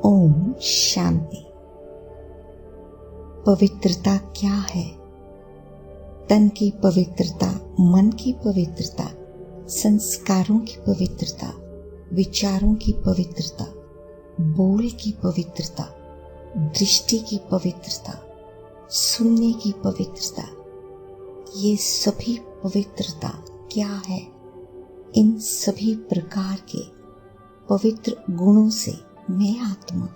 ओम शांति। पवित्रता क्या है? तन की पवित्रता, मन की पवित्रता, संस्कारों की पवित्रता, विचारों की पवित्रता, बोल की पवित्रता, दृष्टि की पवित्रता, सुनने की पवित्रता, ये सभी पवित्रता क्या है? इन सभी प्रकार के पवित्र गुणों से मैं आत्मा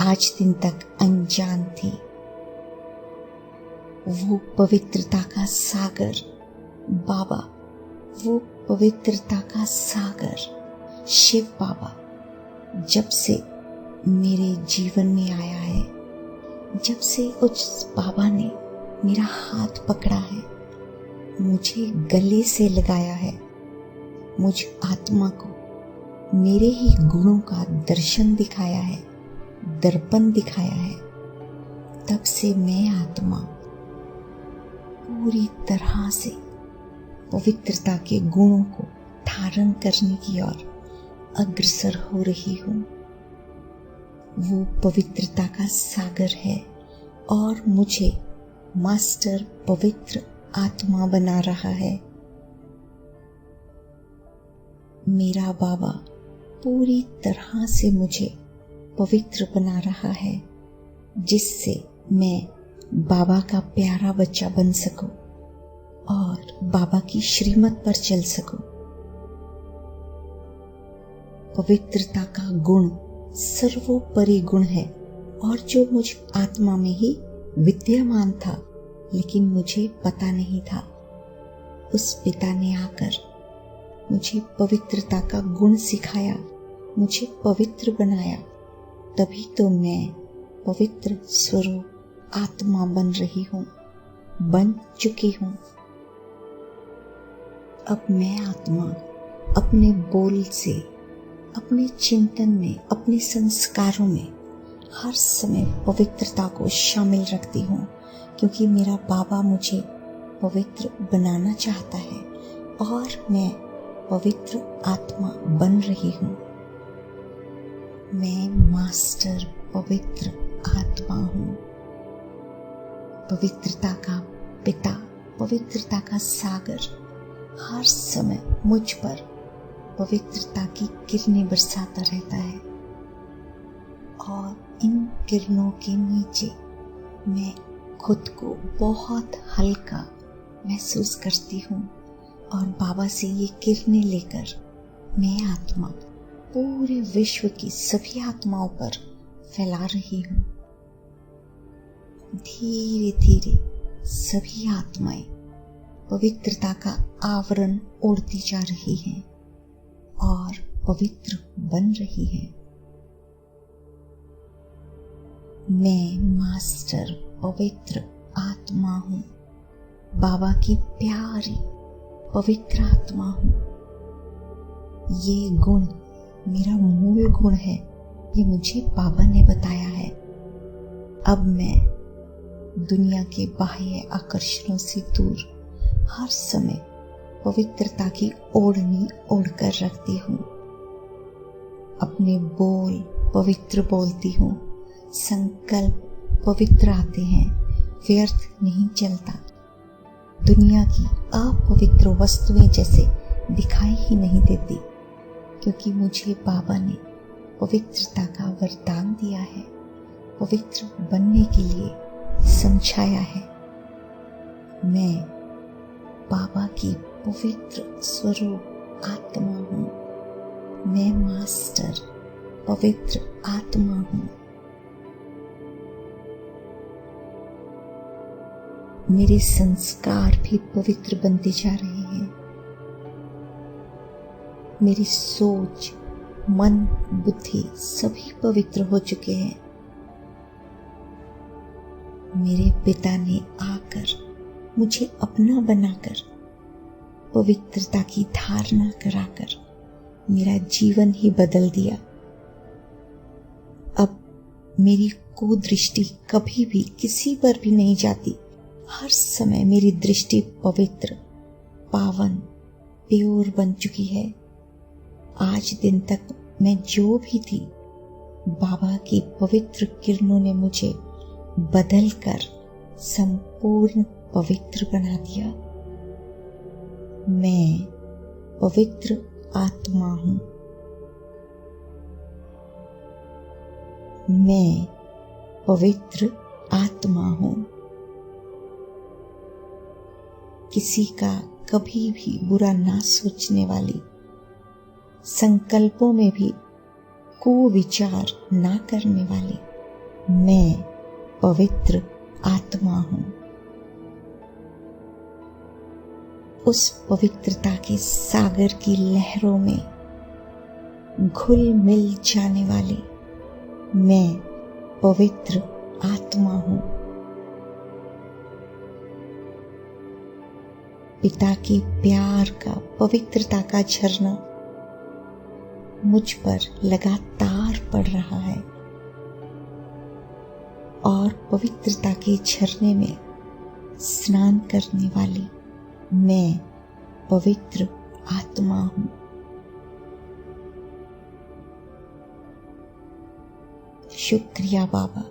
आज दिन तक अनजान थी। वो पवित्रता का सागर बाबा, वो पवित्रता का सागर शिव बाबा जब से मेरे जीवन में आया है, जब से उस बाबा ने मेरा हाथ पकड़ा है, मुझे गले से लगाया है, मुझ आत्मा को मेरे ही गुणों का दर्शन दिखाया है, दर्पण दिखाया है, तब से मैं आत्मा पूरी तरह से पवित्रता के गुणों को धारण करने की ओर अग्रसर हो रही हूँ। वो पवित्रता का सागर है और मुझे मास्टर पवित्र आत्मा बना रहा है। मेरा बाबा पूरी तरह से मुझे पवित्र बना रहा है, जिससे मैं बाबा का प्यारा बच्चा बन सकूं और बाबा की श्रीमत पर चल सकूं। पवित्रता का गुण सर्वोपरि गुण है और जो मुझ आत्मा में ही विद्यमान था, लेकिन मुझे पता नहीं था। उस पिता ने आकर मुझे पवित्रता का गुण सिखाया, मुझे पवित्र बनाया, तभी तो मैं पवित्र स्वरूप आत्मा बन रही हूँ, बन चुकी हूँ। अब मैं आत्मा अपने बोल से, अपने चिंतन में, अपने संस्कारों में हर समय पवित्रता को शामिल रखती हूँ, क्योंकि मेरा बाबा मुझे पवित्र बनाना चाहता है और मैं पवित्र आत्मा बन रही हूँ। मैं मास्टर पवित्र आत्मा हूँ। पवित्रता का पिता, पवित्रता का सागर हर समय मुझ पर पवित्रता की किरणें बरसाता रहता है और इन किरणों के नीचे मैं खुद को बहुत हल्का महसूस करती हूँ और बाबा से ये किरणें लेकर मैं आत्मा पूरे विश्व की सभी आत्माओं पर फैला रही हूँ। धीरे धीरे सभी आत्माएं पवित्रता का आवरण ओढ़ती जा रही हैं और पवित्र बन रही हैं। मैं मास्टर पवित्र आत्मा हूँ, बाबा की प्यारी पवित्र आत्मा हूँ। ये गुण मेरा मूल गुण है, ये मुझे बाबा ने बताया है। अब मैं दुनिया के बाह्य आकर्षणों से दूर हर समय पवित्रता की ओढ़नी ओढ़कर रखती हूँ। अपने बोल पवित्र बोलती हूँ, संकल्प पवित्र आते हैं, व्यर्थ नहीं चलता। दुनिया की अपवित्र वस्तुएं जैसे दिखाई ही नहीं देती, क्योंकि मुझे बाबा ने पवित्रता का वरदान दिया है, पवित्र बनने के लिए समझाया है। मैं बाबा की पवित्र स्वरूप आत्मा हूँ। मैं मास्टर पवित्र आत्मा हूँ। मेरे संस्कार भी पवित्र बनते जा रहे हैं। मेरी सोच, मन, बुद्धि सभी पवित्र हो चुके हैं। मेरे पिता ने आकर मुझे अपना बनाकर पवित्रता की धारणा कराकर मेरा जीवन ही बदल दिया। अब मेरी कुदृष्टि कभी भी किसी पर भी नहीं जाती। हर समय मेरी दृष्टि पवित्र, पावन, प्योर बन चुकी है। आज दिन तक मैं जो भी थी बाबा की पवित्र किरणों ने मुझे बदलकर संपूर्ण पवित्र बना दिया। मैं पवित्र आत्मा हूँ। मैं पवित्र आत्मा हूँ। किसी का कभी भी बुरा ना सोचने वाली, संकल्पों में भी कुविचार ना करने वाली मैं पवित्र आत्मा हूँ। उस पवित्रता के सागर की लहरों में घुल मिल जाने वाली मैं पवित्र आत्मा हूँ। पिता के प्यार का, पवित्रता का झरना मुझ पर लगातार पड़ रहा है और पवित्रता के झरने में स्नान करने वाली मैं पवित्र आत्मा हूँ। शुक्रिया बाबा,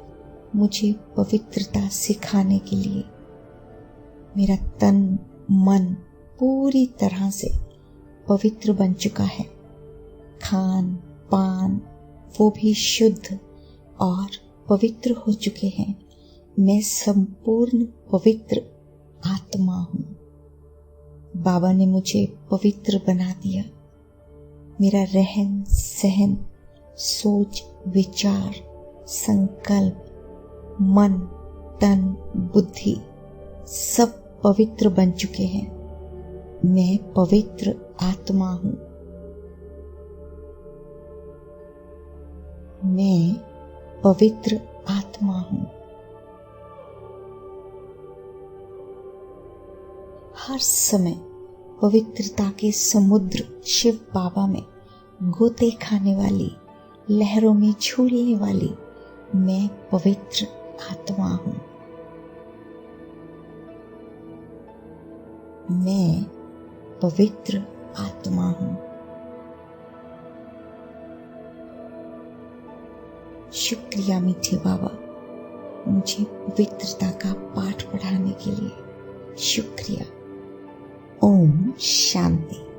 मुझे पवित्रता सिखाने के लिए। मेरा तन मन पूरी तरह से पवित्र बन चुका है। खान पान वो भी शुद्ध और पवित्र हो चुके हैं। मैं संपूर्ण पवित्र आत्मा हूँ। बाबा ने मुझे पवित्र बना दिया। मेरा रहन सहन, सोच विचार, संकल्प, मन तन बुद्धि सब पवित्र बन चुके हैं। मैं पवित्र आत्मा हूँ। मैं पवित्र आत्मा हूँ। हर समय पवित्रता के समुद्र शिव बाबा में गोते खाने वाली, लहरों में झूलने वाली मैं पवित्र आत्मा हूँ। मैं पवित्र आत्मा हूँ। शुक्रिया मीठे बाबा, मुझे पवित्रता का पाठ पढ़ाने के लिए। शुक्रिया। ओम शांति।